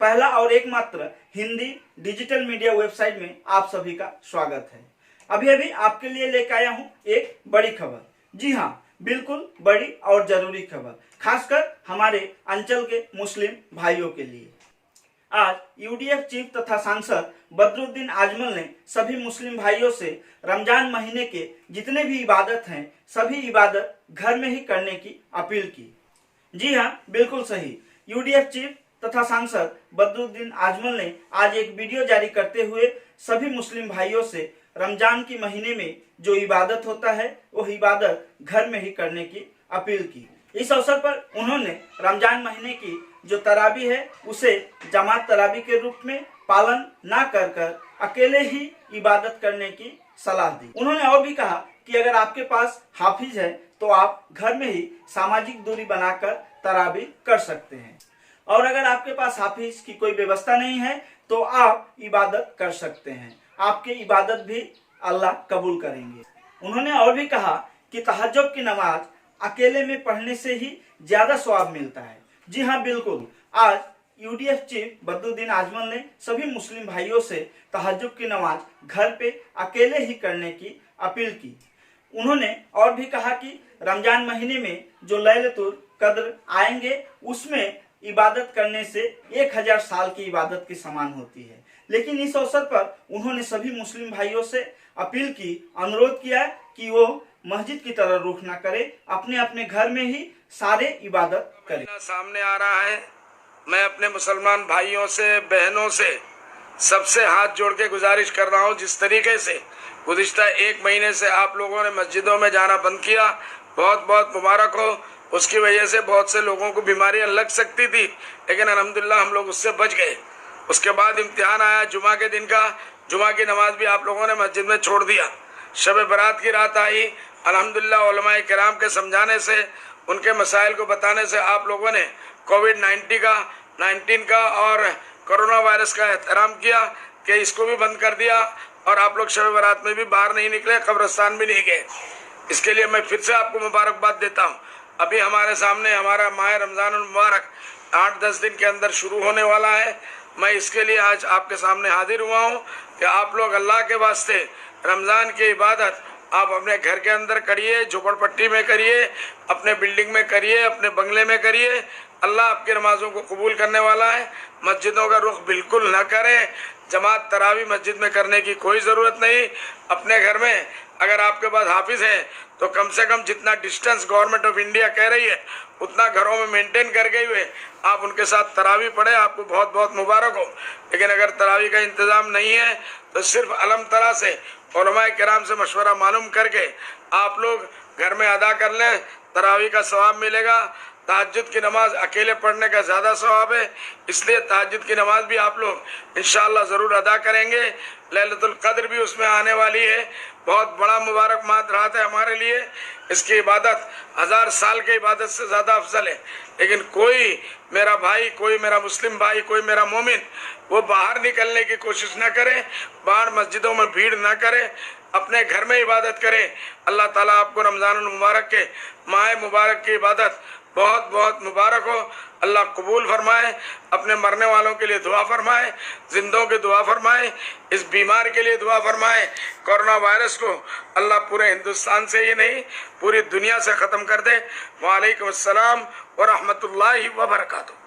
पहला और एकमात्र हिंदी डिजिटल मीडिया वेबसाइट में आप सभी का स्वागत है। अभी अभी आपके लिए लेकर आया हूं एक बड़ी खबर। जी हां, बिल्कुल बड़ी और जरूरी खबर, खासकर हमारे अंचल के मुस्लिम भाइयों के लिए। आज यूडीएफ चीफ तथा सांसद बदरुद्दीन आजमल ने सभी मुस्लिम भाइयों से रमजान महीने के जितने भी इबादत हैं, सभी इबादत घर में ही करने की अपील की। जी हां, बिल्कुल सही। यूडीएफ चीफ तथा सांसद बदरुद्दीन आजमल ने आज एक वीडियो जारी करते हुए सभी मुस्लिम भाइयों से रमजान के महीने में जो इबादत होता है वो इबादत घर में ही करने की अपील की। इस अवसर पर उन्होंने रमजान महीने की जो तरावी है उसे जमात तरावी के रूप में पालन ना कर अकेले ही इबादत करने की सलाह दी। उन्होंने और भी कहा कि अगर आपके पास हाफिज है तो आप घर में ही सामाजिक दूरी बनाकर तरावी कर सकते हैं, और अगर आपके पास हाफिज की कोई व्यवस्था नहीं है तो आप इबादत कर सकते हैं। आपकी इबादत भी अल्लाह कबूल करेंगे। उन्होंने और भी कहा कि तहज्जुद की नमाज अकेले में पढ़ने से ही ज्यादा सवाब मिलता है। जी हाँ, बिल्कुल। आज यूडीएफ चीफ बदरुद्दीन आजमल ने सभी मुस्लिम भाइयों से तहज्जुद की नमाज घर पे अकेले ही करने की अपील की। उन्होंने और भी कहा कि रमजान महीने में जो लैलतुल कद्र आएंगे उसमें इबादत करने से 1000 साल की इबादत के समान होती है। लेकिन इस अवसर पर उन्होंने सभी मुस्लिम भाइयों से अपील की, अनुरोध किया कि वो मस्जिद की तरह रुख ना करे, अपने अपने घर में ही सारे इबादत करें। सामने आ रहा है, मैं अपने मुसलमान भाइयों से, बहनों से, सबसे हाथ जोड़ के गुजारिश कर रहा हूँ, जिस तरीके से गुज़िश्ता 1 महीने से आप लोगों ने मस्जिदों में जाना बंद किया, बहुत बहुत मुबारक हो। उसकी वजह से बहुत से लोगों को बीमारियां लग सकती थी, लेकिन अल्हम्दुलिल्लाह हम लोग उससे बच गए। उसके बाद इम्तिहान आया जुमा के दिन का, जुमा की नमाज भी आप लोगों ने मस्जिद में छोड़ दिया। शब बारात की रात आई, अल्हम्दुलिल्लाह उलमाए किराम के समझाने से, उनके मसाइल को बताने से आप लोगों ने कोविड-19 का और कोरोना वायरस का एहतराम किया कि इसको भी बंद कर दिया, और आप लोग शब बारात में भी बाहर नहीं निकले, कब्रिस्तान भी नहीं गए। इसके लिए मैं फिर से आपको मुबारकबाद देता हूँ। अभी हमारे सामने हमारा माह रमज़ान मुबारक 8-10 दिन के अंदर शुरू होने वाला है। मैं इसके लिए आज आपके सामने हाजिर हुआ हूँ कि आप लोग अल्लाह के वास्ते रमज़ान की इबादत आप अपने घर के अंदर करिए, झोपड़पट्टी में करिए, अपने बिल्डिंग में करिए, अपने बंगले में करिए। अल्लाह आपकी नमाज़ों को कबूल करने वाला है। मस्जिदों का रुख बिल्कुल न करें। जमात तरावी मस्जिद में करने की कोई ज़रूरत नहीं। अपने घर में अगर आपके पास हाफिज है तो कम से कम जितना डिस्टेंस गवर्नमेंट ऑफ इंडिया कह रही है उतना घरों में मेंटेन करके हुए आप उनके साथ तरावी पढ़े, आपको बहुत बहुत मुबारक हो। लेकिन अगर तरावी का इंतज़ाम नहीं है तो सिर्फ अलम तरा से उलमाए किराम से मशवरा मालूम करके आप लोग घर में अदा कर लें, तरावी का सवाब मिलेगा। तहज्जुद की नमाज अकेले पढ़ने का ज़्यादा सवाब है, इसलिए तहज्जुद की नमाज भी आप लोग इंशाअल्लाह ज़रूर अदा करेंगे। लैलतुल कद्र भी उसमें आने वाली है, बहुत बड़ा मुबारक माह रात है हमारे लिए। इसकी इबादत 1000 साल की इबादत से ज़्यादा अफजल है। लेकिन कोई मेरा भाई, कोई मेरा मुस्लिम भाई, कोई मेरा मोमिन वो बाहर निकलने की कोशिश न करे, बाहर मस्जिदों में भीड़ न करे, अपने घर में इबादत करें। अल्लाह ताला आपको रमज़ान मुबारक के माह मुबारक की इबादत बहुत बहुत मुबारक हो। अल्लाह कबूल फरमाए, अपने मरने वालों के लिए दुआ फरमाए, जिंदों की दुआ फरमाए, इस बीमार के लिए दुआ फरमाए। कोरोना वायरस को अल्लाह पूरे हिंदुस्तान से ही नहीं पूरी दुनिया से ख़त्म कर दे। वालेकुम अस्सलाम व रहमतुल्लाहि व बरकातुहू।